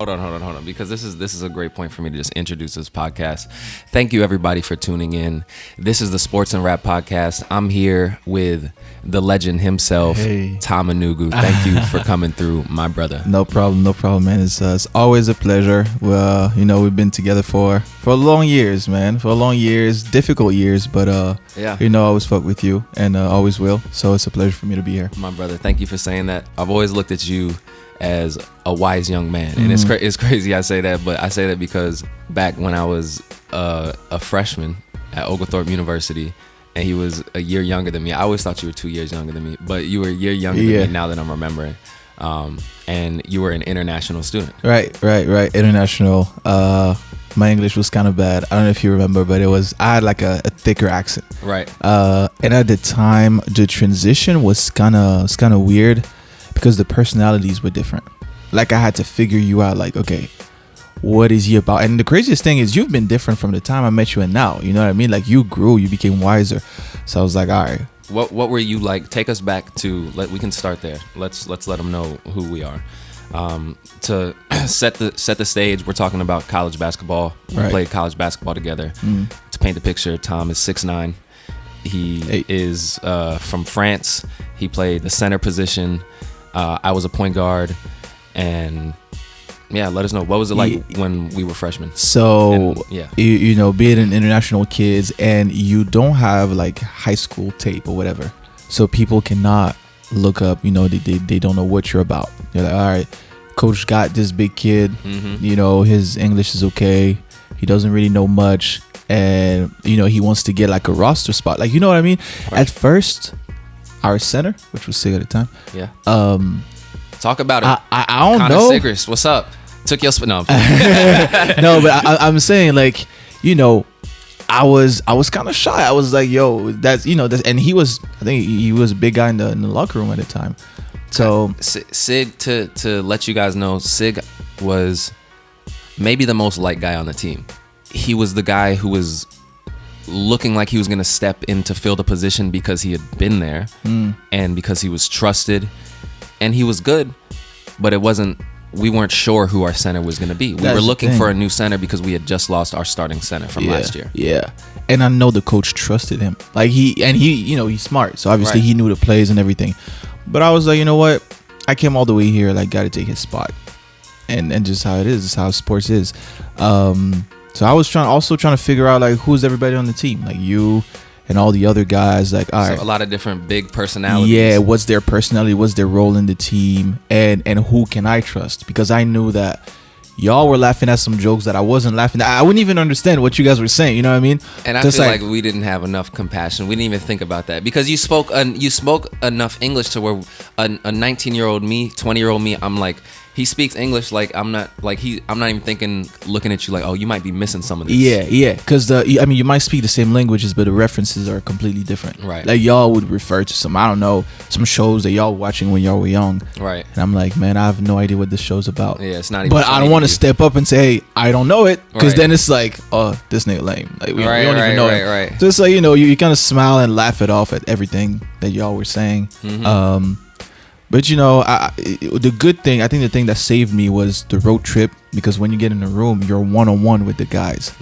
Hold on, because this is a great point for me to just introduce this podcast. Thank you, everybody, for tuning in. This is the Sports and Rap Podcast. I'm here with the legend himself, Tom Inungu. Thank you for coming through, my brother. No problem, man. It's always a pleasure. Well, we've been together for long years, man. For long years, difficult years, but I always fuck with you and always will. So it's a pleasure for me to be here, my brother. Thank you for saying that. I've always looked at you as a wise young man, and it's crazy I say that, but I say that because back when I was a freshman at Oglethorpe University, and he was a year younger than me. I always thought you were 2 years younger than me, but you were a year younger than me now that I'm remembering. And you were an international student. Right. International. My English was kind of bad. I don't know if you remember, but I had like a thicker accent. Right. And at the time, the transition was kind of weird, because the personalities were different. Like, I had to figure you out, like, okay, what is he about? And the craziest thing is, you've been different from the time I met you and now. You know what I mean? Like, you grew, you became wiser. So I was like, all right. What were you like? Take us back to, we can start there. Let's let them know who we are. To set the stage, we're talking about college basketball. We played college basketball together. To paint the picture, Tom is 6'9". He is from France. He played the center position. I was a point guard, and let us know, what was it like when we were freshmen? So, being an international kids, and you don't have like high school tape or whatever, so people cannot look up. They don't know what you're about. They're like, all right, coach got this big kid. His English is okay. He doesn't really know much, and he wants to get like a roster spot. Like, you know what I mean? Right. At first, our center, which was Sig at the time. Yeah. Talk about it. I don't know. Sigrist, what's up? Took your spin off. No, but I'm saying, like, I was kind of shy. I was like, yo, that's, and I think he was a big guy in the locker room at the time. So Sig, to let you guys know, Sig was maybe the most liked guy on the team. He was the guy who was looking like he was going to step in to fill the position because he had been there and because he was trusted, and he was good, but we weren't sure who our center was going to be. We were looking for a new center because we had just lost our starting center from last year. Yeah. And I know the coach trusted him. Like, he's smart. So obviously he knew the plays and everything. But I was like, you know what? I came all the way here, like, got to take his spot. And just how it is. It's how sports is. So I was trying to figure out, like, who's everybody on the team, like you and all the other guys. Like, all right, a lot of different big personalities. Yeah, what's their personality? What's their role in the team? And who can I trust? Because I knew that y'all were laughing at some jokes that I wasn't laughing at. I wouldn't even understand what you guys were saying. You know what I mean? And I feel like we didn't have enough compassion. We didn't even think about that, because you spoke enough English to where a 19-year-old me, 20-year-old me, I'm like, he speaks English like I'm not even looking at you like, oh, you might be missing some of this. Yeah, because you might speak the same languages, but the references are completely different. Right. Like, y'all would refer to some shows that y'all were watching when y'all were young. Right. And I'm like, man, I have no idea what this show's about. Yeah, it's not even. But I don't want to step up and say, hey, I don't know it, because then it's like, oh, this nigga lame. Like, we don't even know it. Right. So it's like, you kind of smile and laugh it off at everything that y'all were saying. But the good thing, I think the thing that saved me was the road trip, because when you get in the room, you're one-on-one with the guys.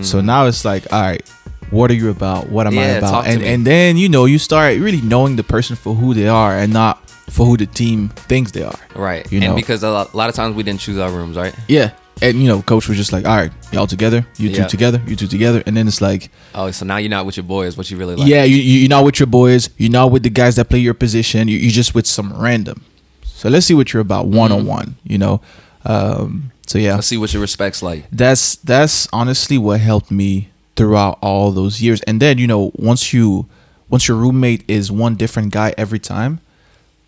So now it's like, all right, what are you about? What am I about? And then you start really knowing the person for who they are and not for who the team thinks they are. Right. And because a lot of times we didn't choose our rooms, right? Yeah. And coach was just like, all right, y'all together, you two together, and then it's like, oh, so now you're not with your boys, what you really like. Yeah, you're not with your boys, you're not with the guys that play your position, you're just with some random. So let's see what you're about one-on-one. So yeah, let's see what your respect's like. That's honestly what helped me throughout all those years. And then once your roommate is one different guy every time,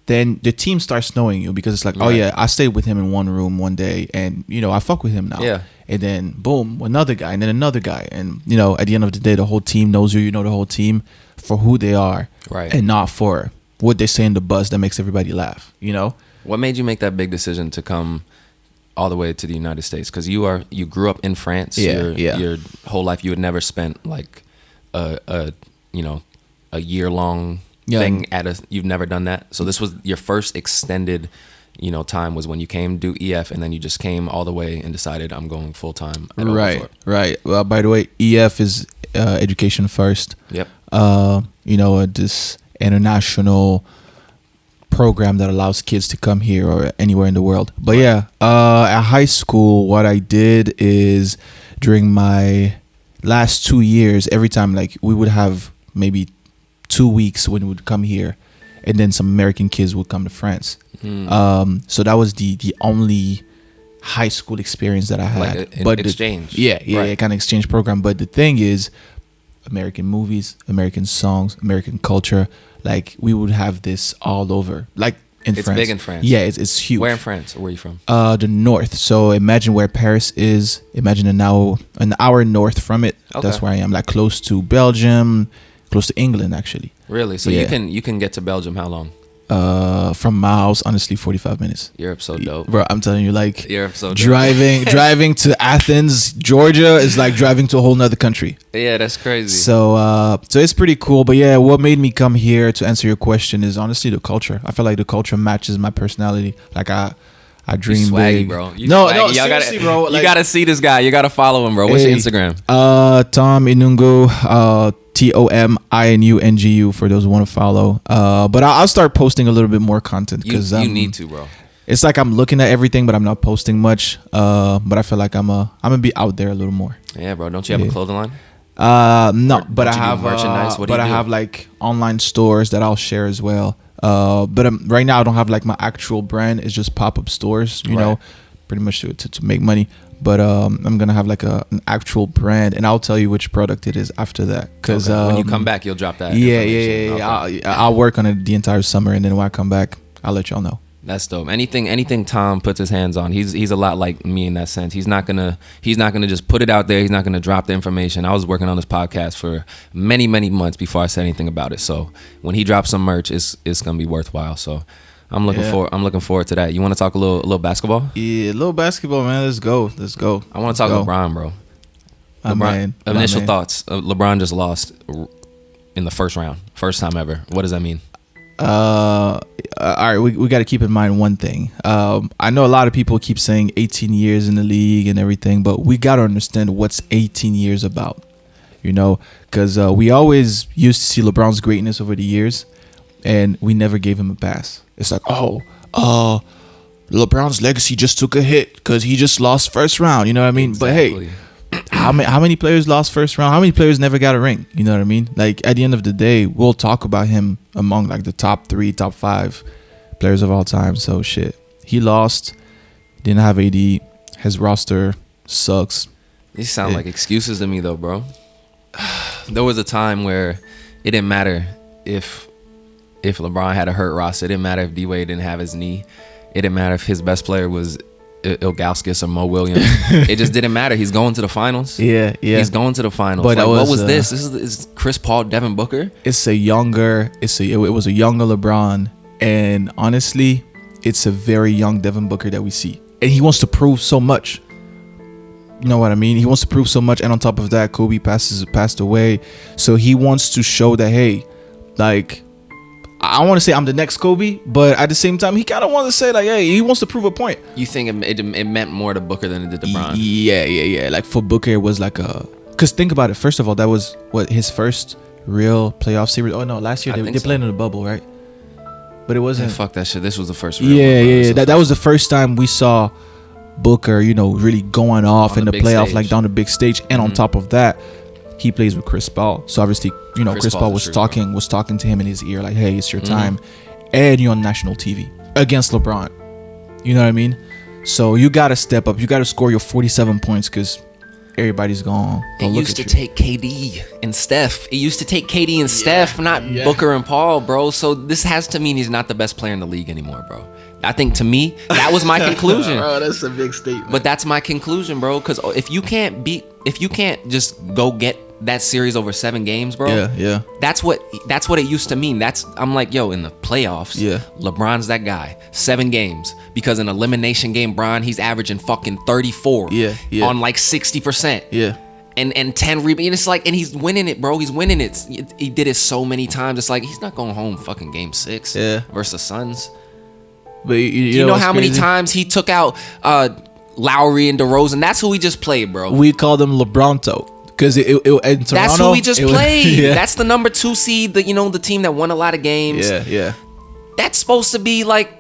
then the team starts knowing you, because it's like, oh yeah, I stayed with him in one room one day, and I fuck with him now. Yeah. And then boom, another guy, and then another guy, and at the end of the day, the whole team knows you. You know the whole team for who they are, right, and not for what they say in the bus that makes everybody laugh. What made you make that big decision to come all the way to the United States? Because you grew up in France. Your whole life you had never spent like a year long thing you've never done that. So this was your first extended time was when you came to do EF, and then you just came all the way and decided I'm going full time. Right. Well, by the way, EF is education first. Yep. This international program that allows kids to come here or anywhere in the world. But at high school, what I did is during my last 2 years, every time like we would have maybe 2 weeks when we would come here, and then some American kids would come to France. So that was the only high school experience that I had. Like exchange. Kind of exchange program. But the thing is, American movies, American songs, American culture, like we would have this all over. Like in France. It's big in France. Yeah, it's huge. Where in France? Where are you from? The north. So imagine where Paris is. Imagine an hour north from it. Okay. That's where I am. Like close to Belgium, close to England actually. Really? So you can get to Belgium how long? From my house, honestly, 45 minutes. Europe's so dope, bro. I'm telling you, like Europe's so driving to Athens, Georgia is like driving to a whole nother country. Yeah, that's crazy. So it's pretty cool. But yeah, what made me come here, to answer your question, is honestly the culture. I feel like the culture matches my personality. Like I dream swaggy, big, bro. No, seriously, bro. Like, you gotta see this guy. You gotta follow him, bro. What's your Instagram? Tom Inungu. TOMINUNGU for those who want to follow. But I'll start posting a little bit more content because you need to, bro. It's like I'm looking at everything, but I'm not posting much. But I feel like I'm gonna be out there a little more. Yeah, bro. Don't you have a clothing line? No, but I have merchandise. I have like online stores that I'll share as well. But right now I don't have like my actual brand. It's just pop-up stores, you know, pretty much to make money. But I'm gonna have like an actual brand, and I'll tell you which product it is after that. Because when you come back, you'll drop that. Yeah. Okay. I'll work on it the entire summer, and then when I come back, I'll let y'all know. That's dope. Anything Tom puts his hands on, he's a lot like me in that sense. He's not gonna just put it out there. He's not gonna drop the information. I was working on this podcast for many months before I said anything about it. So when he drops some merch, it's gonna be worthwhile. So I'm looking forward to that. You want to talk a little basketball? Yeah, a little basketball, man. Let's go. I want to talk LeBron, bro. LeBron. Initial thoughts. LeBron just lost in the first round, first time ever. What does that mean? All right, we got to keep in mind one thing. I know a lot of people keep saying 18 years in the league and everything, but we got to understand what's 18 years about. Because we always used to see LeBron's greatness over the years, and we never gave him a pass. It's like, LeBron's legacy just took a hit because he just lost first round. You know what I mean? Exactly. But hey, how many players lost first round? How many players never got a ring? You know what I mean? Like at the end of the day, we'll talk about him among like the top 3, top 5 players of all time. So shit, he lost. Didn't have AD. His roster sucks. These sound like excuses to me though, bro. There was a time where it didn't matter if LeBron had a hurt roster. It didn't matter if D-Wade didn't have his knee. It didn't matter if his best player was Ilgauskas or Mo Williams. It just didn't matter. He's going to the finals. Yeah. He's going to the finals. But like, what was this? This is Chris Paul, Devin Booker. It was a younger LeBron, and honestly, it's a very young Devin Booker that we see, and he wants to prove so much. You know what I mean? He wants to prove so much, and on top of that, Kobe passed away, so he wants to show that, hey, like, I want to say I'm the next Kobe, but at the same time, he kind of wants to say like, hey, he wants to prove a point. You think it meant more to Booker than it did to Bron? Yeah. Like for Booker, it was like because think about it. First of all, that was his first real playoff series. Oh no, last year they played in the bubble, right? But it wasn't. Yeah, fuck that shit. This was the first real one. That was the first time we saw Booker, really going off in the playoff, stage. Like down the big stage, and on top of that, he plays with Chris Paul. So obviously, Chris Paul was talking to him in his ear like, hey, it's your time. And you're on national TV against LeBron. You know what I mean? So you got to step up. You got to score your 47 points because everybody's gone. It used to take KD and Steph. It used to take KD and Steph, not Booker and Paul, bro. So this has to mean he's not the best player in the league anymore, bro. I think to me, that was my conclusion. Bro, that's a big statement. But that's my conclusion, bro. Because if you can't just go get that series over 7 games, bro. Yeah. That's what it used to mean. I'm like, yo, in the playoffs, LeBron's that guy. 7 games. Because in elimination game, Bron, he's averaging fucking 34. Yeah. On like 60%. Yeah. And 10 rebounds. And it's like, and he's winning it, bro. He's winning it. He did it so many times. It's like, he's not going home fucking game 6 versus Suns. But you know how many times he took out Lowry and DeRozan? That's who we just played, bro. We call them LeBronto. Because in Toronto, that's who we just played. Yeah. That's the number 2 seed, the team that won a lot of games. Yeah. That's supposed to be like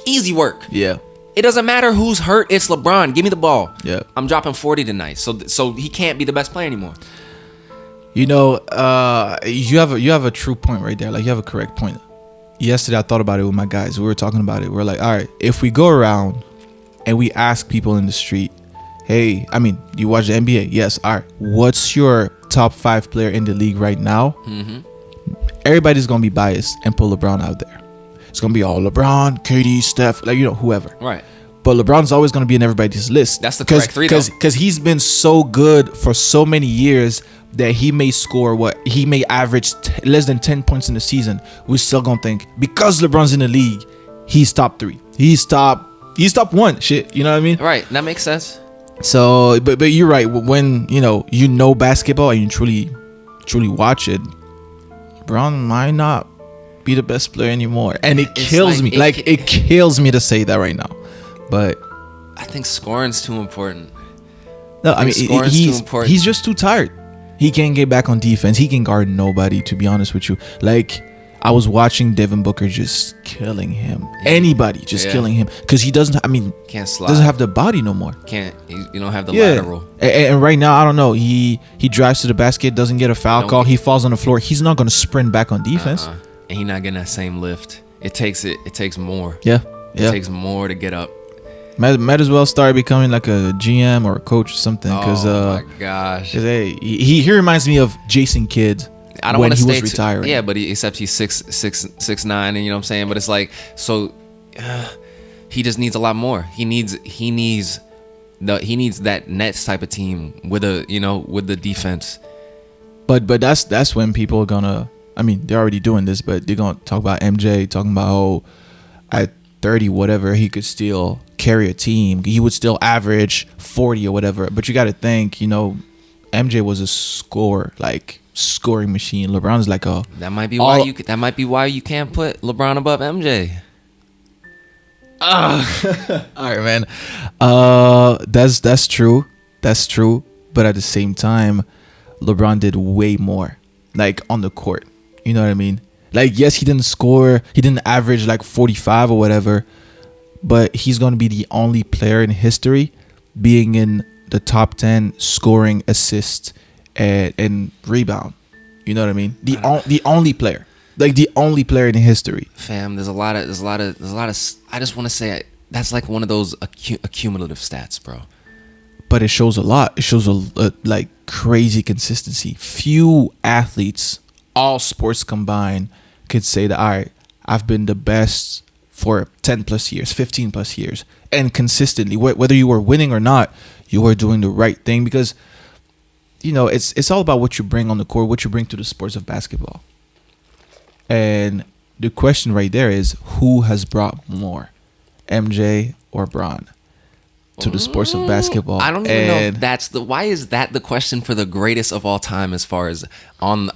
easy work. Yeah. It doesn't matter who's hurt. It's LeBron. Give me the ball. Yeah. I'm dropping 40 tonight. So he can't be the best player anymore. You have a true point right there. Like, you have a correct point. Yesterday, I thought about it with my guys. We were talking about it. We're like, all right, if we go around and we ask people in the street, hey, you watch the NBA? Yes. All right. What's your top 5 player in the league right now? Mm-hmm. Everybody's going to be biased and put LeBron out there. It's going to be all LeBron, KD, Steph, whoever. Right. But LeBron's always going to be in everybody's list. That's the correct 3, though. Because he's been so good for so many years that he may score he may average less than 10 points in the season. We're still going to think, because LeBron's in the league, he's top 3. He's top 1. Shit. You know what I mean? Right. That makes sense. So, but you're right. When you know basketball and you truly watch it, LeBron might not be the best player anymore, and it kills me. It kills me to say that right now. But I think scoring's too important. No, he's just too tired. He can't get back on defense. He can guard nobody. To be honest with you, I was watching Devin Booker just killing him. Anybody just killing him because he doesn't. Can't slide. Doesn't have the body no more. You don't have the lateral. And right now, I don't know. He drives to the basket, doesn't get a foul call. He falls on the floor. He's not going to sprint back on defense. And he's not getting that same lift. It takes more. Yeah. It takes more to get up. Might as well start becoming like a GM or a coach or something. Because my gosh, he reminds me of Jason Kidd. I don't when want to he stay was retiring. Yeah, but except he's 6'9", and you know what I'm saying. But it's like, so he just needs a lot more. He needs that Nets type of team with the defense. But that's when people are gonna. They're already doing this, but they're gonna talk about MJ, talking about at 30 whatever he could still carry a team. He would still average 40 or whatever. But you got to think, MJ was a scoring machine. LeBron's like a. That might be why you can't put LeBron above MJ. All right, man. That's true. That's true. But at the same time, LeBron did way more, on the court. You know what I mean? Yes, he didn't score. He didn't average 45 or whatever. But he's going to be the only player in history being in the top 10 scoring, assist, and rebound. You know what I mean? The only player. The only player in history. Fam, there's a lot of. I just want to say that's one of those accumulative stats, bro. But it shows a lot. It shows a crazy consistency. Few athletes, all sports combined, could say that, all right, I've been the best for 10 plus years, 15 plus years, and consistently, whether you were winning or not, you were doing the right thing, because it's all about what you bring on the court, what you bring to the sports of basketball. And the question right there is, who has brought more, MJ or Bron, to the sports of basketball? I don't even know if that's why is that the question for the greatest of all time, as far as on.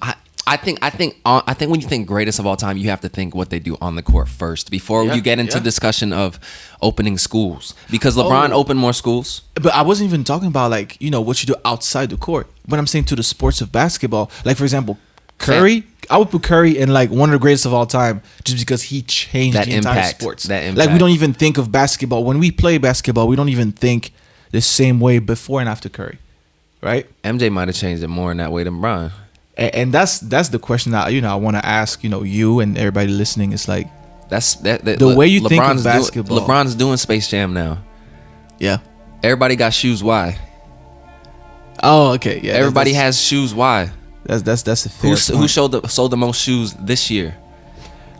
I think when you think greatest of all time, you have to think what they do on the court first before you get into discussion of opening schools, because LeBron opened more schools. But I wasn't even talking about what you do outside the court. But I'm saying to the sports of basketball, for example, Curry. I would put Curry in one of the greatest of all time, just because he changed the entire sports. That impact. We don't even think of basketball when we play basketball. We don't even think the same way before and after Curry, right? MJ might have changed it more in that way than Bron. And that's the question that I want to ask you and everybody listening. Is the way you think of basketball. LeBron's doing Space Jam now. Yeah. Everybody got shoes. Why? Oh, okay. Yeah. Everybody has shoes. Why? That's a fair point. Who sold the most shoes this year?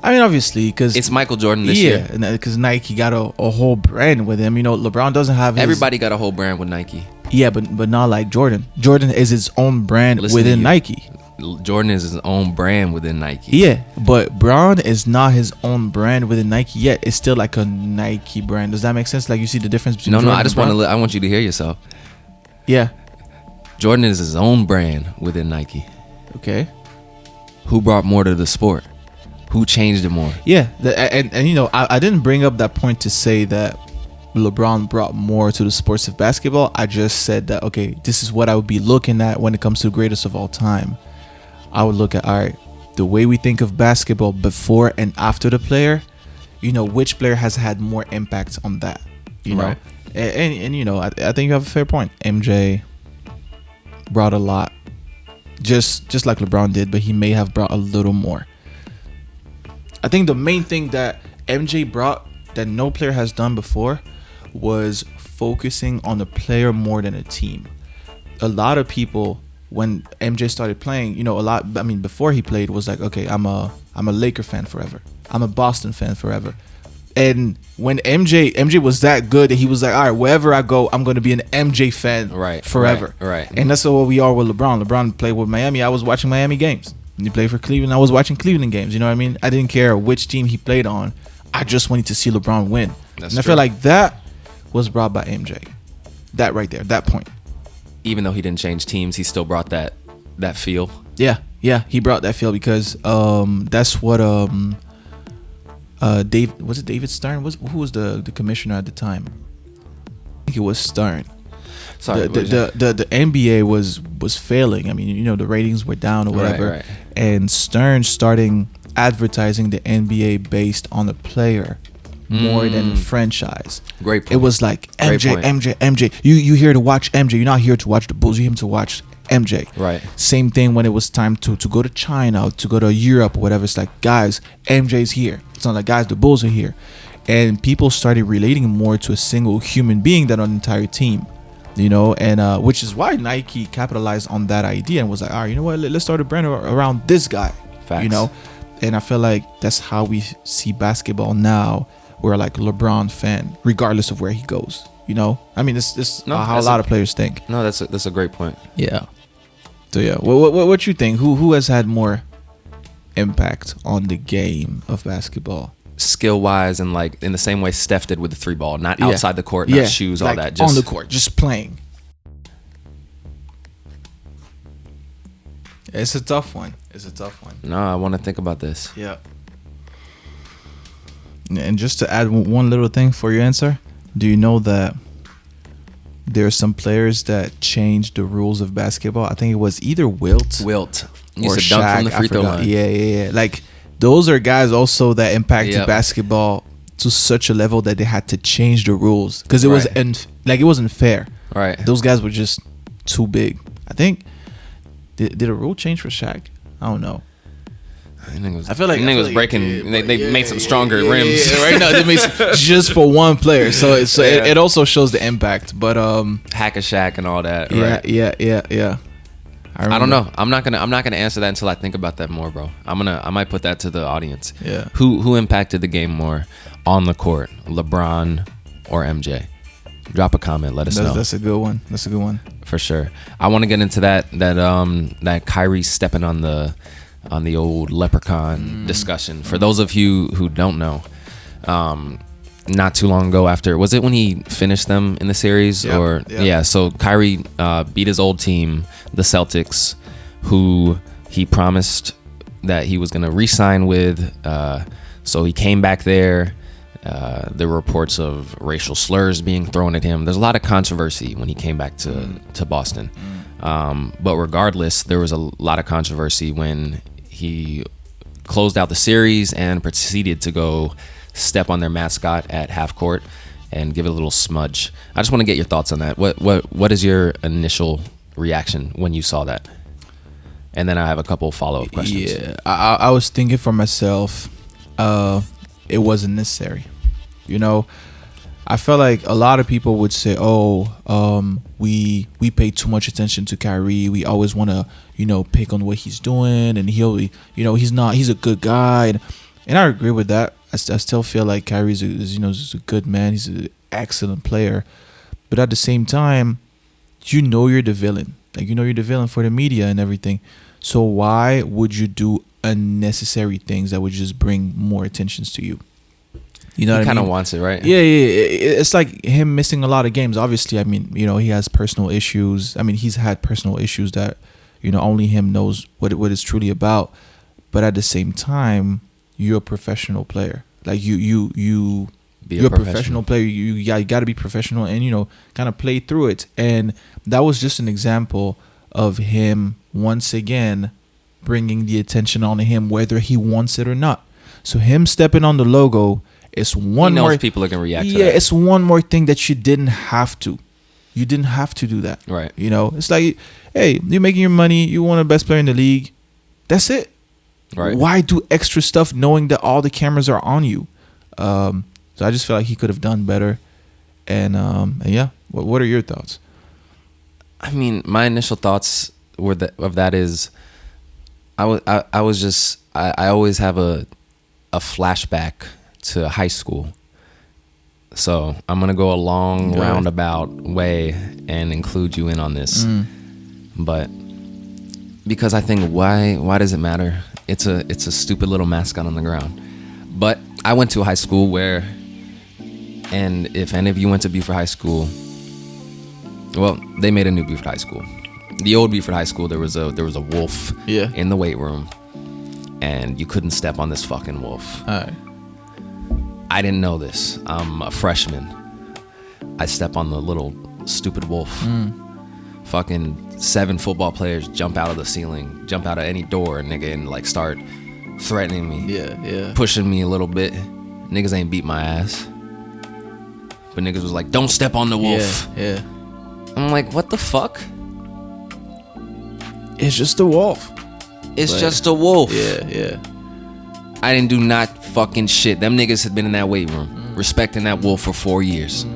Obviously, because it's Michael Jordan this year. Yeah, because Nike got a whole brand with him. LeBron doesn't have. Everybody got a whole brand with Nike. Yeah, but not like Jordan. Jordan is his own brand within Nike. Jordan is his own brand within Nike. Yeah, but Bron is not his own brand within Nike yet. It's still like a Nike brand. Does that make sense? You see the difference between Jordan and I want you to hear yourself. Yeah. Jordan is his own brand within Nike. Okay. Who brought more to the sport? Who changed it more? Yeah, and you know, I didn't bring up that point to say that LeBron brought more to the sports of basketball. I just said that, okay, this is what I would be looking at when it comes to greatest of all time. I would look at, all right, the way we think of basketball before and after the player, you know, which player has had more impact on that, you know? And you know, I think you have a fair point. MJ brought a lot, just like LeBron did, but he may have brought a little more. I think the main thing that MJ brought that no player has done before was focusing on the player more than a team. A lot of people, when MJ started playing, you know, before he played, was like, okay, I'm a Laker fan forever. I'm a Boston fan forever. And when MJ was that good, he was like, all right, wherever I go, I'm going to be an MJ fan forever. Right. And that's what we are with LeBron. LeBron played with Miami. I was watching Miami games. When he played for Cleveland, I was watching Cleveland games. You know what I mean? I didn't care which team he played on. I just wanted to see LeBron win. I feel like that was brought by MJ. That right there, that point. Even though he didn't change teams, he still brought that feel. Yeah, he brought that feel because that's what David Stern who was the commissioner at the time? I think it was Stern. Sorry, the NBA was failing. I mean, you know, the ratings were down or whatever. Right. And Stern starting advertising the NBA based on the player more than the franchise. Great point. It was like MJ. You here to watch MJ. You're not here to watch the Bulls. You're here to watch MJ. Right. Same thing when it was time to go to China, to go to Europe or whatever. It's like, guys, MJ's here. It's not like, guys, the Bulls are here. And people started relating more to a single human being than an entire team. You know, and which is why Nike capitalized on that idea and was like, all right, you know what, let's start a brand around this guy. Facts. You know, and I feel like that's how we see basketball now. We're like LeBron fan, regardless of where he goes. You know, I mean, it's how a lot of players think. No, that's a great point. Yeah. So yeah, what you think? Who has had more impact on the game of basketball? Skill wise, and like in the same way Steph did with the 3-ball, not outside the court, not shoes, like all that, just on the court, just playing. It's a tough one. No, I want to think about this. Yeah. And just to add one little thing for your answer, do you know that there are some players that changed the rules of basketball? I think it was either Wilt. You Or said dunk Shaq, from the free throw line. Yeah. Like, those are guys also that impacted basketball to such a level that they had to change the rules because it was it wasn't fair. Right. Those guys were just too big. I think did a rule change for Shaq? I don't know. I feel like it was breaking. They made some stronger rims. Yeah, right now they made just for one player, so it also shows the impact. But hack a Shaq and all that. Yeah. I don't know. I'm not gonna answer that until I think about that more, bro. I might put that to the audience. Yeah. Who impacted the game more on the court, LeBron or MJ? Drop a comment. Let us know. That's a good one. For sure. I want to get into that Kyrie stepping on the old leprechaun discussion. For those of you who don't know, not too long ago after, was it when he finished them in the series? So Kyrie beat his old team, the Celtics, who he promised that he was going to re-sign with. So he came back there. There were reports of racial slurs being thrown at him. There's a lot of controversy when he came back to Boston. But regardless, there was a lot of controversy when he closed out the series and proceeded to go step on their mascot at half court and give it a little smudge. I just want to get your thoughts on that. What is your initial reaction when you saw that? And then I have a couple follow-up questions. Yeah, I was thinking for myself, it wasn't necessary. You know, I felt like a lot of people would say, we pay too much attention to Kyrie. We always want to, pick on what he's doing, and he's a good guy. And I agree with that. I still feel like Kyrie is a good man. He's an excellent player. But at the same time, you're the villain. Like, you're the villain for the media and everything. So why would you do unnecessary things that would just bring more attentions to you? You know what I mean? He kind of wants it, right? Yeah. It's like him missing a lot of games. Obviously, I mean, he has personal issues. I mean, he's had personal issues that, only him knows what it's truly about. But at the same time, you're a professional player. Like you're a professional player. You got to be professional and, you know, kind of play through it. And that was just an example of him once again bringing the attention on him, whether he wants it or not. So him stepping on the logo is one he knows more. People are gonna react. Yeah, to that. it's one more thing that you didn't have to. You didn't have to do that. Right. You know, it's like, hey, you're making your money. You want the best player in the league. That's it. Right. Why do extra stuff knowing that all the cameras are on you? So I just feel like he could have done better. And yeah, what are your thoughts? I mean, my initial thoughts were I always have a flashback to high school. So I'm gonna go a long roundabout way and include you in on this, but because I think why does it matter? It's a stupid little mascot on the ground. But I went to a high school where, and if any of you went to Buford High School, well, they made a new Buford High School. The old Buford High School, there was a wolf in the weight room, and you couldn't step on this fucking wolf. All right. I didn't know this. I'm a freshman. I step on the little stupid wolf. Fucking 7 football players jump out of the ceiling, jump out of any door, nigga, and like start threatening me. Yeah. Pushing me a little bit. Niggas ain't beat my ass. But niggas was like, don't step on the wolf. Yeah. I'm like, what the fuck? It's just a wolf. It's just a wolf. Yeah. I didn't do not fucking shit. Them niggas had been in that weight room, respecting that wolf for 4 years.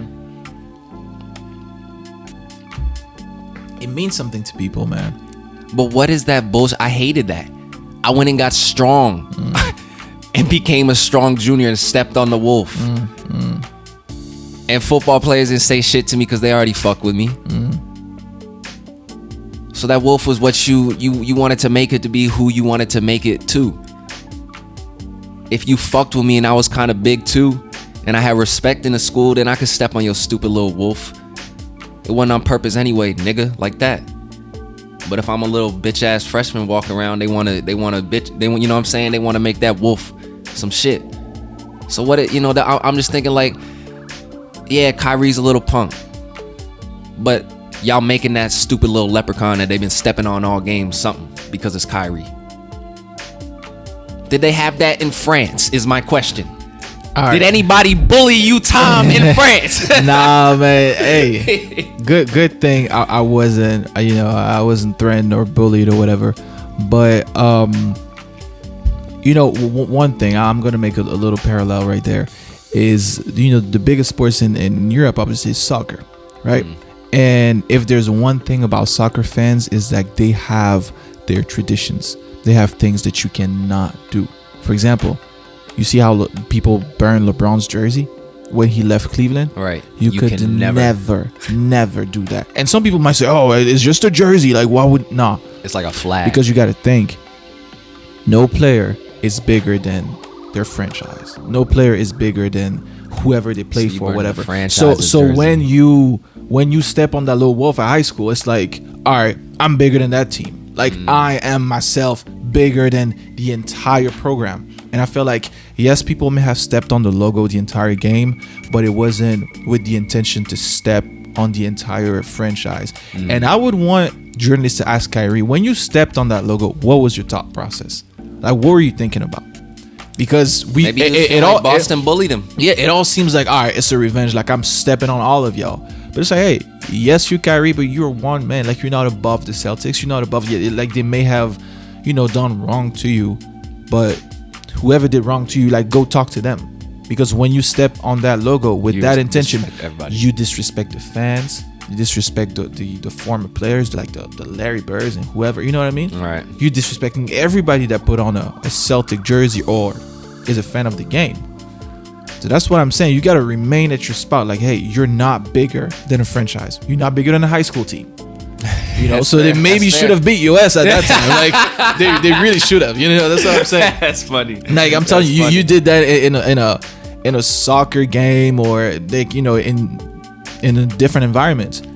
It means something to people, man. But what is that bullshit? I hated that. I went and got strong and became a strong junior and stepped on the wolf. And football players didn't say shit to me because they already fuck with me. So that wolf was what you wanted to make it to be, who you wanted to make it to. If you fucked with me and I was kind of big too, and I had respect in the school, then I could step on your stupid little wolf. It wasn't on purpose anyway, nigga, like that. But if I'm a little bitch ass freshman walking around, they want to bitch, you know what I'm saying? They want to make that wolf some shit. So I'm just thinking like, yeah, Kyrie's a little punk, but y'all making that stupid little leprechaun that they've been stepping on all game something because it's Kyrie. Did they have that in France is my question. Did anybody bully you, Tom, in France? Nah, man. Hey, good thing I wasn't, I wasn't threatened or bullied or whatever. But one thing I'm gonna make a little parallel right there is, the biggest sports in Europe obviously is soccer, right? And if there's one thing about soccer fans is that they have their traditions. They have things that you cannot do. For example, you see how people burn LeBron's jersey when he left Cleveland? Right. You could never do that. And some people might say, oh, it's just a jersey. Like, why would... Nah. It's like a flag. Because you got to think, no player is bigger than their franchise. No player is bigger than whoever they play for, whatever. So when you step on that little wolf at high school, it's like, all right, I'm bigger than that team. Like, I am myself bigger than the entire program. And I feel like, yes, people may have stepped on the logo the entire game, but it wasn't with the intention to step on the entire franchise. And I would want journalists to ask Kyrie, when you stepped on that logo, what was your thought process? Like, what were you thinking about? Because Boston bullied him. Yeah, it all seems like, all right, it's a revenge. Like, I'm stepping on all of y'all. But it's like, hey, yes, you're Kyrie, but you're one man. Like, you're not above the Celtics. You're not above. Like, they may have, done wrong to you, but whoever did wrong to you, like, go talk to them. Because when you step on that logo with that intention, you disrespect the fans. You disrespect the former players, like the Larry Birds and whoever. You know what I mean? Right. You're disrespecting everybody that put on a Celtic jersey or is a fan of the game. So that's what I'm saying. You got to remain at your spot. Like, hey, you're not bigger than a franchise. You're not bigger than a high school team. So they maybe should have beat US at that time. Like, they really should have. That's what I'm saying. That's funny. Like, I'm telling you, you did that in a soccer game or like, in a different environment.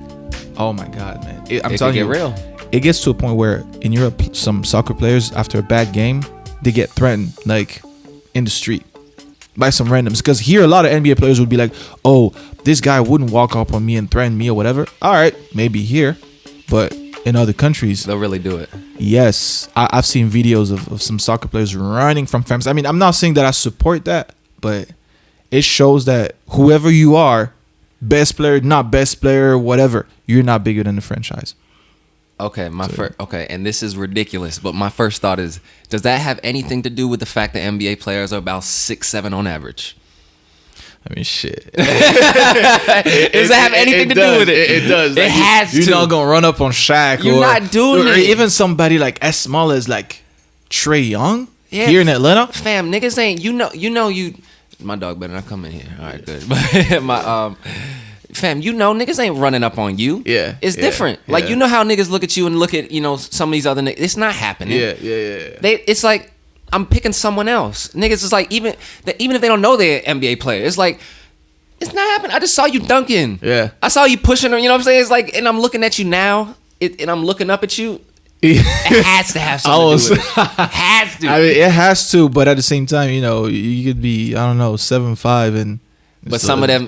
Oh my God, man! I'm telling you, real. It gets to a point where in Europe, some soccer players after a bad game, they get threatened. Like, in the street by some randoms. Because here, a lot of NBA players would be like, oh, this guy wouldn't walk up on me and threaten me or whatever. All right, maybe here, but in other countries, they'll really do it. Yes, I've seen videos of some soccer players running from fans. I mean, I'm not saying that I support that, but it shows that whoever you are, best player, not best player, whatever, you're not bigger than the franchise. Okay, okay, and this is ridiculous, but my first thought is, does that have anything to do with the fact that NBA players are about 6'7" on average? I mean, shit. Does that have anything to do with it? It does. It has to. You're not gonna run up on Shaq. You're not doing it. Even somebody like as small as like Trae Young Yeah. here in Atlanta. Fam, niggas ain't, you. My dog better not come in here. All right, good. But fam, niggas ain't running up on you. Yeah, it's yeah, different. Like, yeah. how niggas look at you and look at some of these other niggas. It's not happening. Yeah. It's like I'm picking someone else. Niggas is like, even if they don't know they're an NBA player, it's like, it's not happening. I just saw you dunking. Yeah. I saw you pushing her. You know what I'm saying? It's like, and I'm looking at you now, and I'm looking up at you. It has to have something to do with it. Has to. I mean, it has to, but at the same time, you could be, I don't know, 7'5" and. But some of them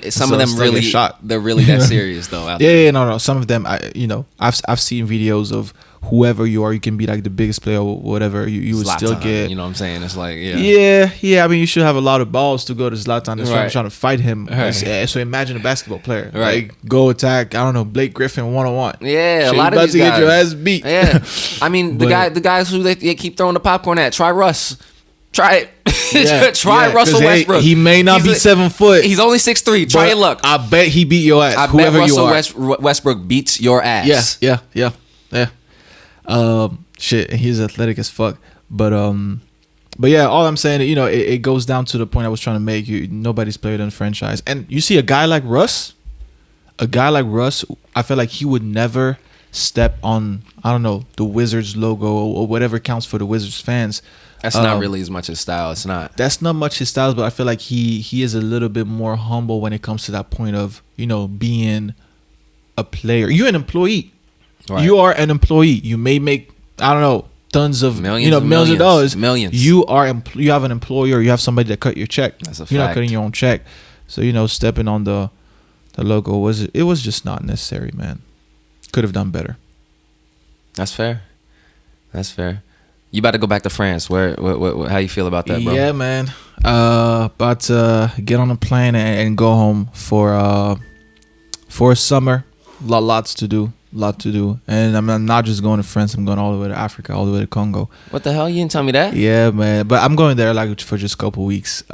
really shot. They're really that serious though. Yeah, no. Some of them, I've seen videos of whoever you are. You can be like the biggest player or whatever. You would still get. You know what I'm saying? It's like Yeah. I mean, you should have a lot of balls to go to Zlatan and Right. trying to fight him. Right. So imagine a basketball player, Right? Like go attack. I don't know, Blake Griffin 1-on-1. Yeah, Shit, a lot you of about these to guys. get your ass beat. Yeah, I mean the But- guys who they keep throwing the popcorn at. Try Russ. Try it. Yeah, Try yeah, Russell 'cause, hey, Westbrook. he may not be 7 foot. He's only 6'3". Try but your luck. I bet he beat your ass. I bet whoever Russell you are. Westbrook beats your ass. Yeah. Shit, he's athletic as fuck. But yeah, all I'm saying, it goes down to the point I was trying to make. Nobody's played in the franchise, and you see a guy like Russ, I feel like he would never step on, I don't know, the Wizards logo or whatever counts for the Wizards fans. That's not really as much his style. It's not. That's not much his style, but I feel like he is a little bit more humble when it comes to that point of, being a player. You're an employee. Right. You are an employee. You may make, I don't know, tons of millions of dollars. Millions. You have an employer. You have somebody that cut your check. That's a You're not fact. cutting your own check. So stepping on the logo was just not necessary, man. Could have done better. That's fair. You about to go back to France? Where how you feel about that, bro? Yeah, man. About to get on a plane and go home for summer. Lots to do. And I'm not just going to France. I'm going all the way to Africa, all the way to Congo. What the hell? You didn't tell me that. Yeah, man. But I'm going there like for just a couple weeks. You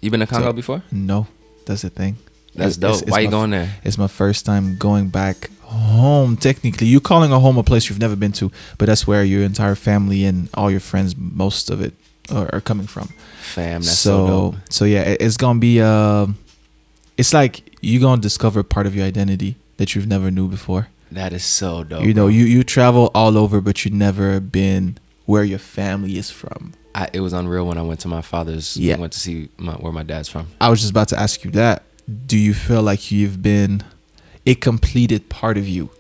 been to Congo before? No, that's the thing. That's dope. Why you going there? It's my first time going back home. Technically, you calling a home a place you've never been to, but that's where your entire family and all your friends, most of it, are coming from. Fam, that's so dope. So yeah, it's gonna be. It's like you're gonna discover part of your identity that you've never knew before. That is so dope. You travel all over, but you've never been where your family is from. It was unreal when I went to my father's. Yeah. I went to see where my dad's from. I was just about to ask you that. Do you feel like you've been a completed part of you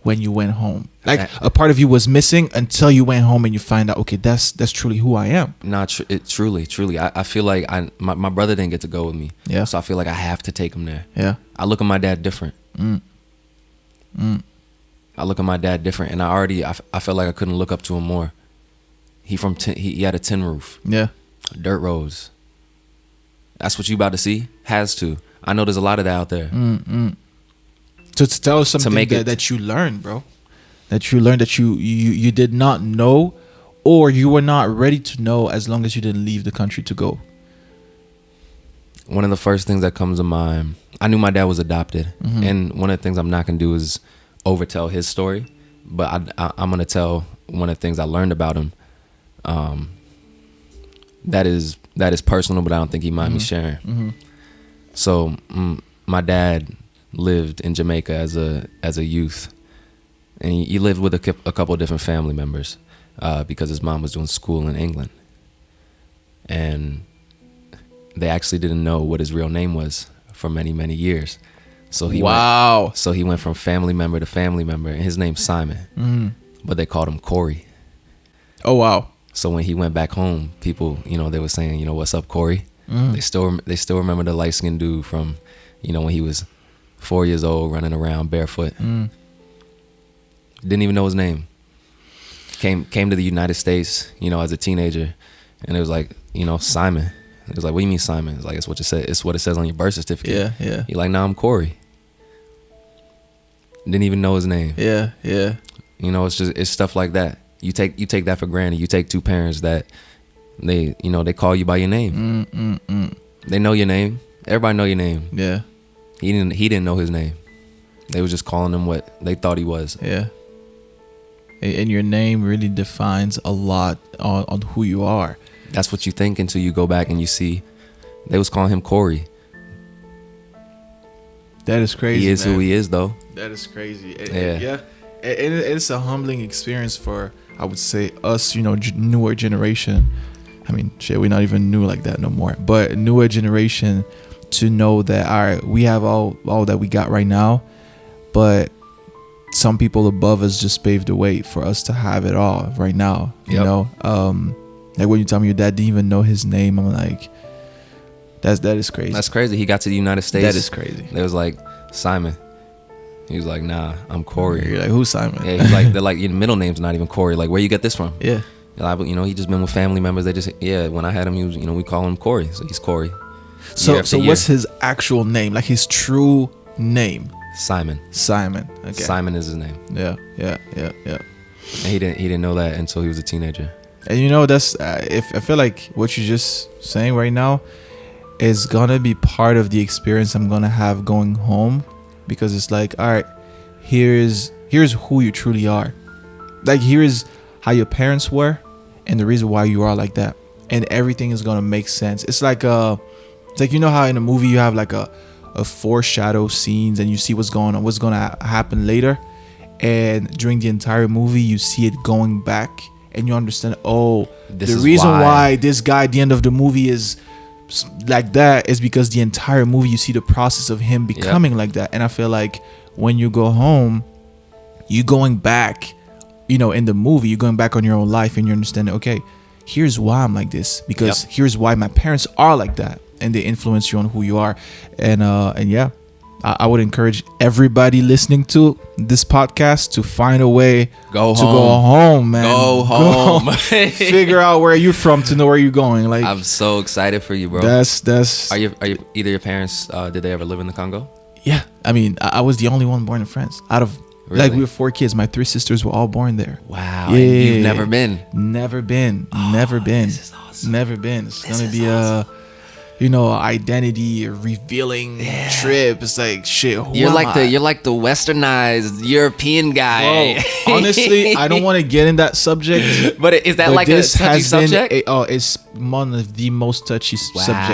when you went home? Like a part of you was missing until you went home and you find out, okay, that's truly who I am. Truly. I feel like my brother didn't get to go with me. Yeah. So I feel like I have to take him there. Yeah. I look at my dad different. I look at my dad different, and I felt like I couldn't look up to him more. He had a tin roof. Yeah. Dirt roads. That's what you about to see? Has to. I know there's a lot of that out there. To tell us something that you learned, bro. That you learned that you did not know, or you were not ready to know as long as you didn't leave the country to go. One of the first things that comes to mind, I knew my dad was adopted. And one of the things I'm not going to do is overtell his story. But I'm going to tell one of the things I learned about him. That is personal, but I don't think he mind me sharing. So my dad lived in Jamaica as a youth, and he lived with a couple of different family members because his mom was doing school in England, and they actually didn't know what his real name was for many years. So he went from family member to family member, and his name's Simon, but they called him Corey. Oh wow! So when he went back home, people, they were saying, what's up, Corey? They still remember the light skinned dude from, when he was 4 years old, running around barefoot. Didn't even know his name. Came to the United States, as a teenager, and it was like, Simon. It was like, what do you mean Simon? It's like, it's what it says on your birth certificate. Yeah. You're like, nah, I'm Corey. Didn't even know his name. Yeah. It's stuff like that. You take that for granted. You take two parents that they call you by your name. They know your name. Everybody know your name. Yeah. He didn't know his name. They was just calling him what they thought he was. Yeah. And your name really defines a lot on who you are. That's what you think until you go back and you see they was calling him Corey. That is crazy. He is, man, who he is, though. That is crazy. Yeah. It's a humbling experience for, I would say, us, newer generation. I mean, shit, we're not even new like that no more. But newer generation to know that, all right, we have all that we got right now, but some people above us just paved the way for us to have it all right now. You know, like when you tell me your dad didn't even know his name, I'm like, that is crazy. That's crazy. He got to the United States. That is crazy. It was like, Simon. He was like, nah, I'm Corey. You're like, who's Simon? Yeah, he's like, they're like, your middle name's not even Corey. Like, where you get this from? Yeah. He just been with family members. They just, when I had him, he was, we call him Corey. So he's Corey. So what's his actual name? Like his true name? Simon. Okay. Simon is his name. Yeah. And he didn't know that until he was a teenager. And that's if I feel like what you're just saying right now is gonna be part of the experience I'm gonna have going home, because it's like, all right, here's who you truly are. Like, here's how your parents were and the reason why you are like that, and everything is gonna make sense. It's like how in a movie you have like a foreshadow scenes and you see what's gonna happen later, and during the entire movie you see it going back and you understand, the reason why this guy at the end of the movie is like that is because the entire movie you see the process of him becoming like that. And I feel like when you go home, you going back, in the movie, you're going back on your own life and you're understanding, okay, here's why I'm like this, because here's why my parents are like that, and they influence you on who you are. And I would encourage everybody listening to this podcast to find a way go home, man. Go home. Figure out where you're from to know where you're going. Like, I'm so excited for you, bro. That's. Are you either your parents? Did they ever live in the Congo? Yeah, I mean, I was the only one born in France. Out of like, we were 4 kids. My 3 sisters were all born there. Wow. Yeah. And you've never been. Never been. This is awesome. Never been. It's gonna be awesome. Identity revealing trip. It's like, shit, you're like the Westernized European guy. Bro, honestly, I don't want to get in that subject. But is that like a touchy subject? It's one of the most touchy subject.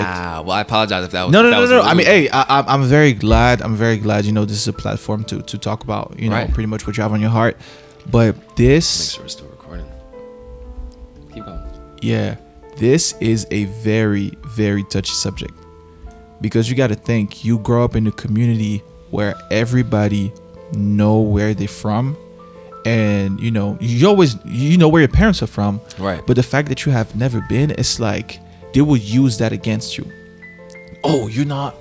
Well, I apologize if that was. No. I mean, hey, I'm very glad. This is a platform to talk about, pretty much what you have on your heart. But this. Make sure we're still recording. Keep going. Yeah. This is a very, very touchy subject, because you got to think, you grow up in a community where everybody know where they're from, and you always where your parents are from, right? But the fact that you have never been, it's like they will use that against you. Oh, you're not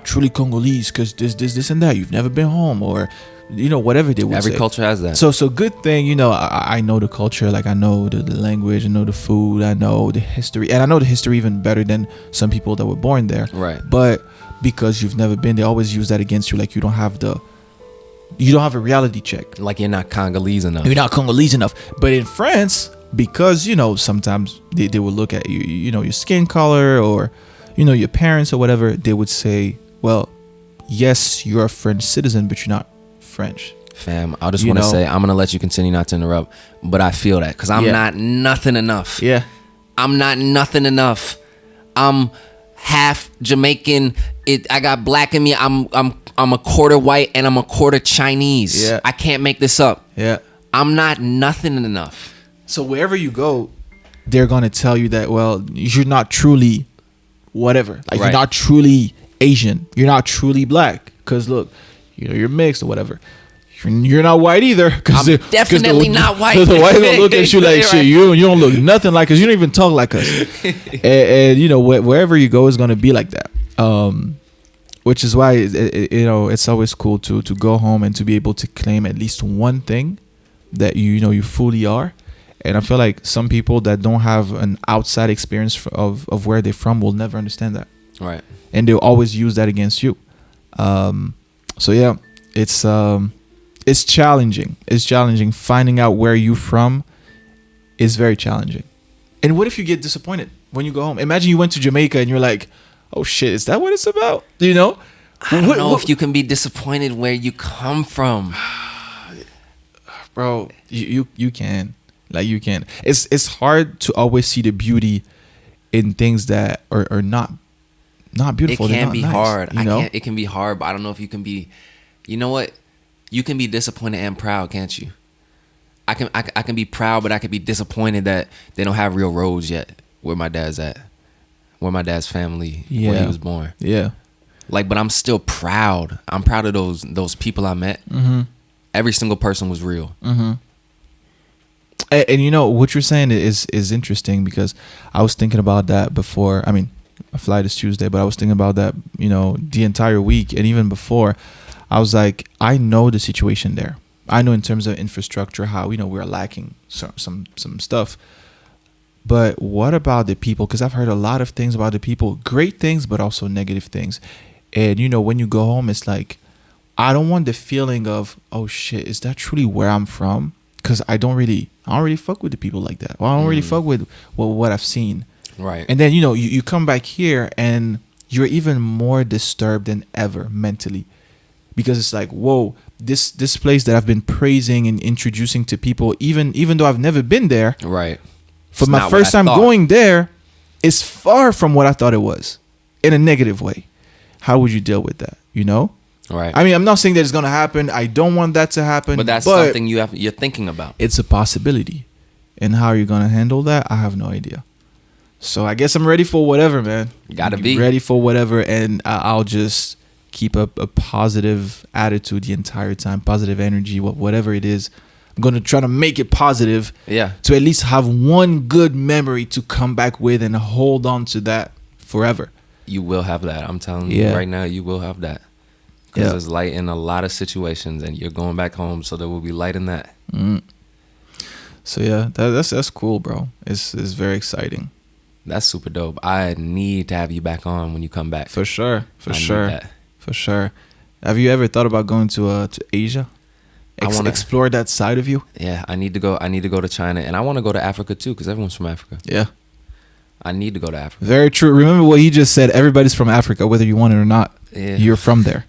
truly Congolese because this and that. You've never been home, or whatever they would say. Every culture has that. So good thing, I know the culture, like I know the language, I know the food, I know the history, and I know the history even better than some people that were born there. Right. But because you've never been, they always use that against you, like you don't have a reality check. Like you're not Congolese enough. You're not Congolese enough. But in France, because sometimes they will look at you, your skin color, or your parents or whatever, they would say, well, yes, you're a French citizen, but you're not French. Fam, I just want to say, I'm going to let you continue, not to interrupt, but I feel that because I'm not nothing enough. Yeah. I'm not nothing enough. I'm half Jamaican. I got black in me. I'm a quarter white and I'm a quarter Chinese. Yeah. I can't make this up. Yeah. I'm not nothing enough. So wherever you go, they're going to tell you that, well, you're not truly whatever. Like, you're not truly Asian. You're not truly black. Because look, you're mixed or whatever. you're not white either. I'm definitely not white. The white gonna look at you like shit. You don't look nothing like us. You don't even talk like us. and you know, wherever you go is gonna be like that. Which is why you know, it's always cool to go home and to be able to claim at least one thing that you fully are. And I feel like some people that don't have an outside experience of where they're from will never understand that. Right. And they'll always use that against you. So yeah, it's challenging. It's challenging. Finding out where you're from is very challenging. And what if you get disappointed when you go home? Imagine you went to Jamaica and you're like, oh shit, is that what it's about? You know? I don't know if you can be disappointed where you come from. Bro, you can. Like, you can. It's hard to always see the beauty in things that are not beautiful. It can be nice, hard. You know? It can be hard, but I don't know if you can be. You know what? You can be disappointed and proud, can't you? I can be proud, but I can be disappointed that they don't have real roads yet where my dad's at, where my dad's family, where he was born. Yeah. Like, but I'm still proud. I'm proud of those people I met. Mm-hmm. Every single person was real. Mm-hmm. And you know what you're saying is interesting, because I was thinking about that before. I mean, my flight is Tuesday, but I was thinking about that, the entire week, and even before. I was like, I know the situation there. I know in terms of infrastructure how we're lacking some stuff. But what about the people? Because I've heard a lot of things about the people, great things, but also negative things. And when you go home, it's like, I don't want the feeling of, oh shit, is that truly where I'm from? Because I don't really fuck with the people like that. Well, I don't really fuck with what I've seen. Right. And then you come back here and you're even more disturbed than ever mentally, because it's like, whoa, this place that I've been praising and introducing to people, even though I've never been there. Right. For my first time going there, is far from what I thought it was, in a negative way. How would you deal with that? Right. I mean, I'm not saying that it's gonna happen. I don't want that to happen. But that's something you're thinking about. It's a possibility, and how you're gonna handle that, I have no idea. So I guess I'm ready for whatever, man. Gotta be ready for whatever, and I'll just keep up a positive attitude the entire time, positive energy, whatever it is. I'm gonna try to make it positive. Yeah. To at least have one good memory to come back with and hold on to that forever. You will have that. I'm telling you right now, you will have that. Because there's light in a lot of situations, and you're going back home, so there will be light in that. Mm. So yeah, that's cool, bro. It's very exciting. That's super dope. I need to have you back on when you come back. For sure. For sure. Have you ever thought about going to Asia? I want to explore that side of you. Yeah, I need to go to China, and I want to go to Africa too, because everyone's from Africa. Yeah. I need to go to Africa. Very true. Remember what he just said. Everybody's from Africa, whether you want it or not. Yeah. You're from there.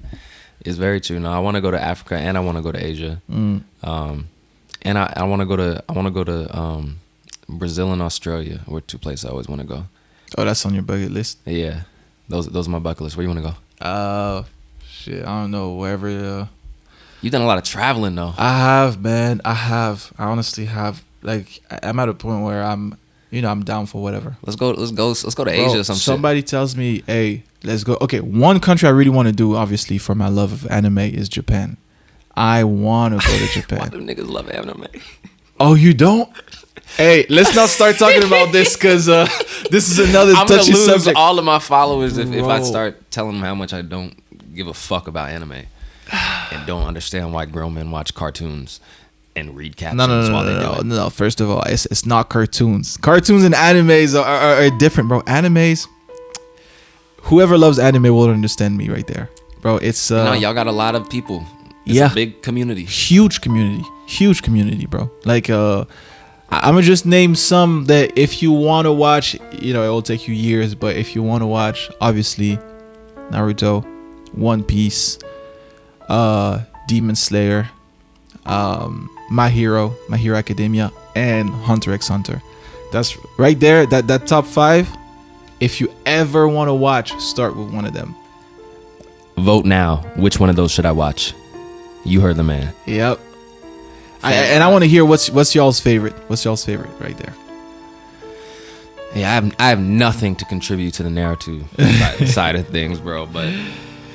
It's very true. No, I want to go to Africa, and I want to go to Asia. And I want to go to Brazil and Australia were two places I always want to go. Oh, that's on your bucket list? Yeah. Those are my bucket list. Where you want to go? Shit, I don't know. Wherever. You've done a lot of traveling, though. I have, man. I honestly have. Like, I'm at a point where I'm down for whatever. Let's go to Asia or some shit. Somebody tells me, hey, let's go. Okay, one country I really want to do, obviously, for my love of anime is Japan. I want to go to Japan. Why do niggas love anime? Oh, you don't? Hey, let's not start talking about this, because this is another touchy subject. I'm going to lose all of my followers if I start telling them how much I don't give a fuck about anime and don't understand why grown men watch cartoons and read captions while they do it. No, first of all, it's not cartoons. Cartoons and animes are different, bro. Animes, whoever loves anime will understand me right there, bro. It's no, y'all got a lot of people. It's a big community. Huge community, bro. Like I'm gonna just name some that if you want to watch, it will take you years, but if you want to watch, obviously Naruto, One Piece, Demon Slayer, My Hero Academia, and Hunter x Hunter. That's right there. That top 5. If you ever want to watch, start with one of them. Vote now. Which one of those should I watch? You heard the man. Yep. I want to hear what's y'all's favorite. What's y'all's favorite right there? Yeah, I have nothing to contribute to the narrative side of things, bro. But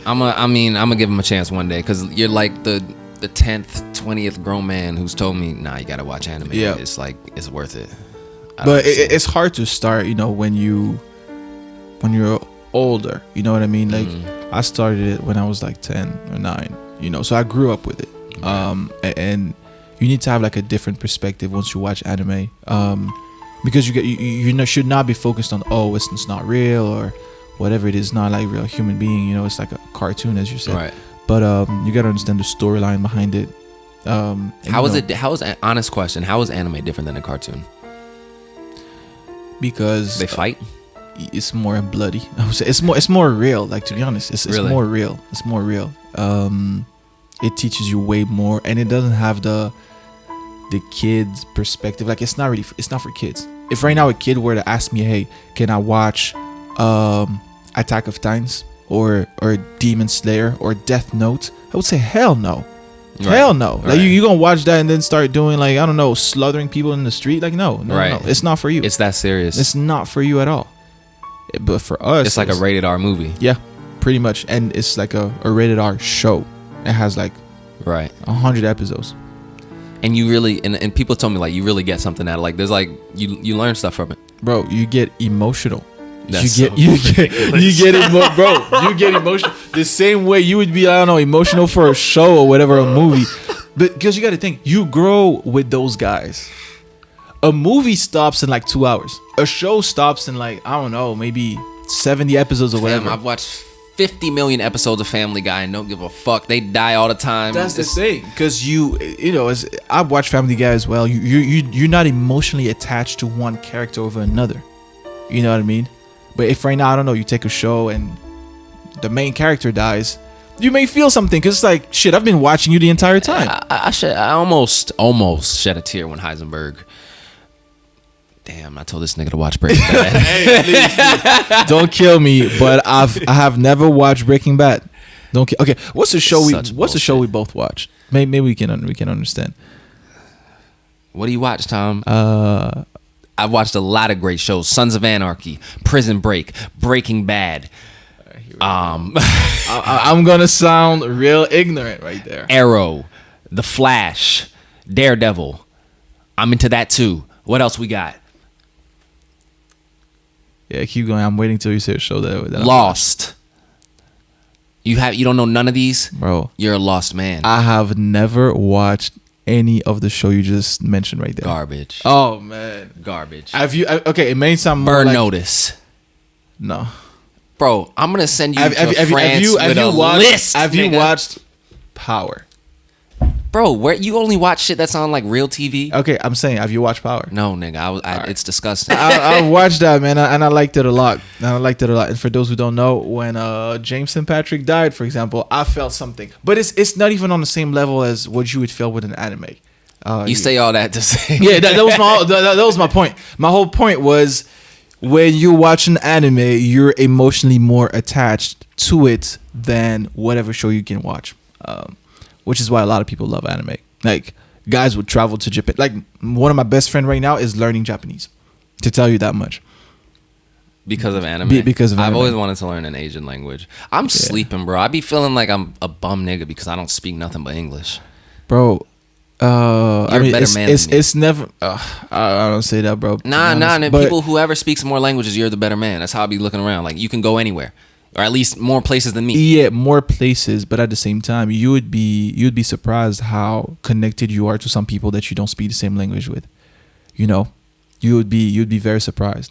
I'm gonna give him a chance one day, because you're like the the 10th, 20th grown man who's told me, nah, you gotta watch anime. Yeah. It's like, it's worth it. But it's hard to start, you know, when you're older. You know what I mean? Like, I started it when I was like 10 or 9, you know, so I grew up with it. And you need to have like a different perspective once you watch anime. Because you should not be focused on, oh, it's not real or whatever it is, not like real human being, you know, it's like a cartoon, as you said. Right. But you got to understand the storyline behind it. Honest question, how is anime different than a cartoon? Because they fight? It's more bloody. I would say it's more real. Like, to be honest, it's really? more real. It's more real. It teaches you way more, and it doesn't have the kid's perspective. Like, it's not for kids. If right now a kid were to ask me, hey, can I watch Attack of Titans or Demon Slayer or Death Note, I would say hell no. Right. Hell no. Like, you gonna watch that and then start doing, like, I don't know, slaughtering people in the street? Like, no. It's not for you. It's that serious. It's not for you at all. But for us, it's like a rated R movie. Yeah, pretty much. And it's like a rated R show. It has like 100 episodes. And you really, and people told me, like, you really get something out of, like, there's like, you learn stuff from it. Bro, you get emotional. That's you get emotional the same way you would be, I don't know, emotional for a show or whatever, a movie. But because you got to think, you grow with those guys. A movie stops in like 2 hours. A show stops in like, I don't know, maybe 70 episodes or whatever. I've watched 50 million episodes of Family Guy and don't give a fuck. They die all the time. That's the thing, because you know, I watch Family Guy as well. You're not emotionally attached to one character over another. You know what I mean? But if right now, I don't know, you take a show and the main character dies, you may feel something, because it's like, shit, I've been watching you the entire time. I almost shed a tear when Heisenberg. Damn, I told this nigga to watch Breaking Bad. Hey, please, don't kill me, but I have never watched Breaking Bad. Don't kill. Okay, what's the show we both watched? Maybe we can understand. What do you watch, Tom? I've watched a lot of great shows: Sons of Anarchy, Prison Break, Breaking Bad. I'm gonna sound real ignorant right there. Arrow, The Flash, Daredevil. I'm into that too. What else we got? Yeah, keep going. I'm waiting till you say a show that Lost. You don't know none of these, bro. You're a lost man. I have never watched any of the show you just mentioned right there. Garbage. Oh man, garbage. Have you? Okay, it may sound more Burn like, Notice. No, bro. I'm gonna send you to France with a list. Have you watched Power? Bro, where you only watch shit that's on like real TV? Okay, I'm saying, have you watched Power? No, nigga. Right. It's disgusting. I watched that, man, and I liked it a lot. And for those who don't know, when James St. Patrick died, for example, I felt something. But it's not even on the same level as what you would feel with an anime. You say all that to say. Yeah, that was my point. My whole point was, when you watch an anime, you're emotionally more attached to it than whatever show you can watch. Which is why a lot of people love anime. Like, guys would travel to Japan. Like, one of my best friend right now is learning Japanese. To tell you that much. Because of anime? Because of anime. I've always wanted to learn an Asian language. I'm sleeping, bro. I be feeling like I'm a bum nigga because I don't speak nothing but English. Bro, You're a better man than me. It's never... I don't say that, bro. Nah. People, whoever speaks more languages, you're the better man. That's how I be looking around. Like, you can go anywhere. Or at least more places than me. Yeah, more places, but at the same time, you'd be surprised how connected you are to some people that you don't speak the same language with. You know, you'd be very surprised.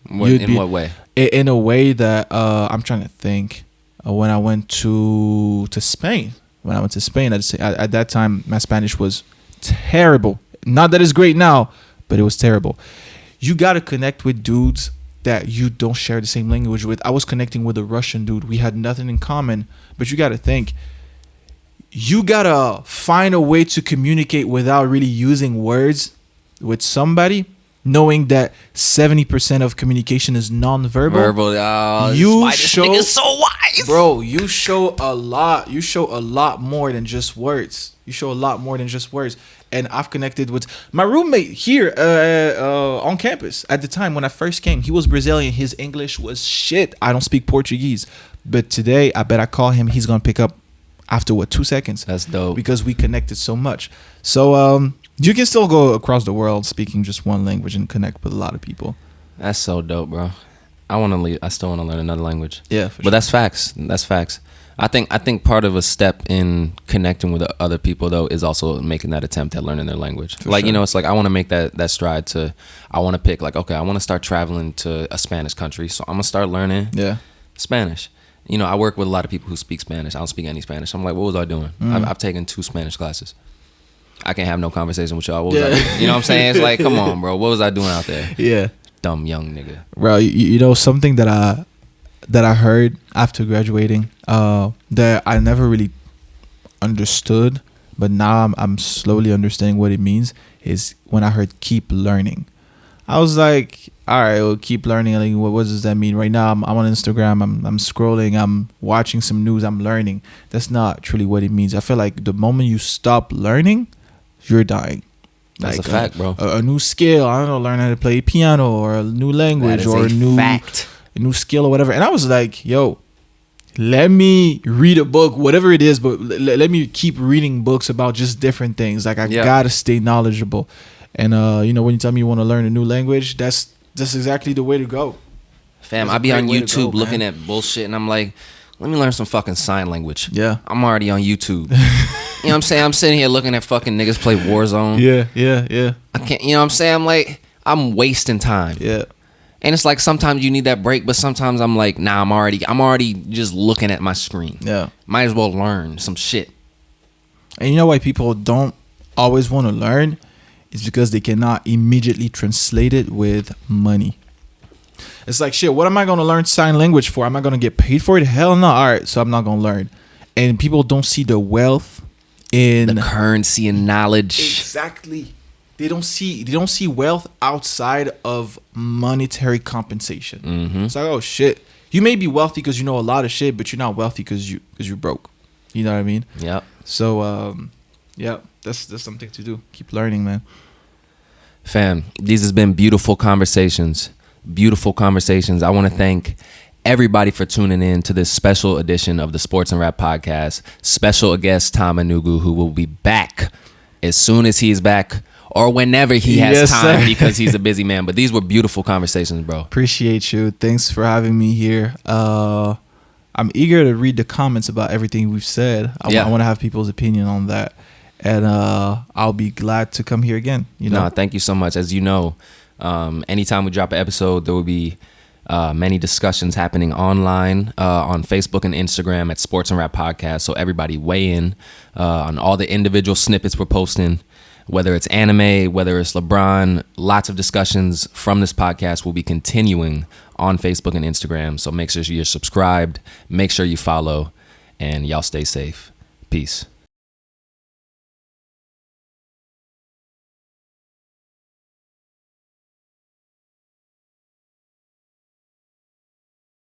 In what way? In a way that I'm trying to think. When I went to Spain, at that time my Spanish was terrible. Not that it's great now, but it was terrible. You gotta connect with dudes that you don't share the same language with. I was connecting with a Russian dude. We had nothing in common, but you got to think, you got to find a way to communicate without really using words with somebody, knowing that 70% of communication is non-verbal. You show, this nigga's so wise. Bro, you show a lot more than just words. And I've connected with my roommate here on campus at the time when I first came. He was Brazilian. His English was shit. I don't speak Portuguese. But today, I bet I call him. He's going to pick up after 2 seconds. That's dope. Because we connected so much. So you can still go across the world speaking just one language and connect with a lot of people. That's so dope, bro. I still want to learn another language. Yeah, but that's facts. That's facts. I think part of a step in connecting with other people though is also making that attempt at learning their language. Like, you know, it's like I want to make that stride to, I want to pick like, okay, I want to start traveling to a Spanish country, so I'm gonna start learning Spanish. You know, I work with a lot of people who speak Spanish. I don't speak any Spanish. I'm like, what was I doing? I've taken 2 Spanish classes. I can't have no conversation with y'all. What was I doing? You know what I'm saying? It's like, come on, bro. What was I doing out there? Yeah. Dumb young nigga. Bro, you know something that I heard after graduating that I never really understood, but now I'm slowly understanding what it means, is when I heard keep learning. I was like, all right, well, keep learning. Like, what does that mean? Right now, I'm on Instagram. I'm scrolling. I'm watching some news. I'm learning. That's not truly what it means. I feel like the moment you stop learning, you're dying. That's like a fact, bro. A new skill. I don't know, learn how to play piano or a new language or a new skill or whatever. And I was like, yo, let me read a book, whatever it is, but let me keep reading books about just different things. Like I gotta stay knowledgeable. And you know, when you tell me you want to learn a new language, that's exactly the way to go. Fam, I be on YouTube looking at bullshit and I'm like, let me learn some fucking sign language. Yeah. I'm already on YouTube. You know what I'm saying? I'm sitting here looking at fucking niggas play Warzone. Yeah. I can't, you know what I'm saying? I'm like, I'm wasting time. Yeah. And it's like sometimes you need that break, but sometimes I'm like, nah, I'm already just looking at my screen. Yeah. Might as well learn some shit. And you know why people don't always want to learn? It's because they cannot immediately translate it with money. It's like, shit, what am I going to learn sign language for? Am I going to get paid for it? Hell no. All right, so I'm not going to learn. And people don't see the wealth in the currency and knowledge. Exactly. They don't see wealth outside of monetary compensation. Mm-hmm. It's like, oh shit, you may be wealthy because you know a lot of shit, but you're not wealthy because you're broke. You know what I mean? Yep. So that's something to do. Keep learning, man. Fam, these has been beautiful conversations. Beautiful conversations. I want to thank everybody for tuning in to this special edition of the Sports and Rap Podcast. Special guest Tom Inungu, who will be back as soon as he's back or whenever he has time, because he's a busy man. But these were beautiful conversations, bro. Appreciate you. Thanks for having me here. I'm eager to read the comments about everything we've said. I want to have people's opinion on that. And I'll be glad to come here again. You know? No, thank you so much. As you know, anytime we drop an episode, there will be many discussions happening online on Facebook and Instagram at Sports and Rap Podcast. So everybody weigh in on all the individual snippets we're posting, whether it's anime, whether it's LeBron. Lots of discussions from this podcast will be continuing on Facebook and Instagram. So make sure you're subscribed, make sure you follow, and y'all stay safe. Peace.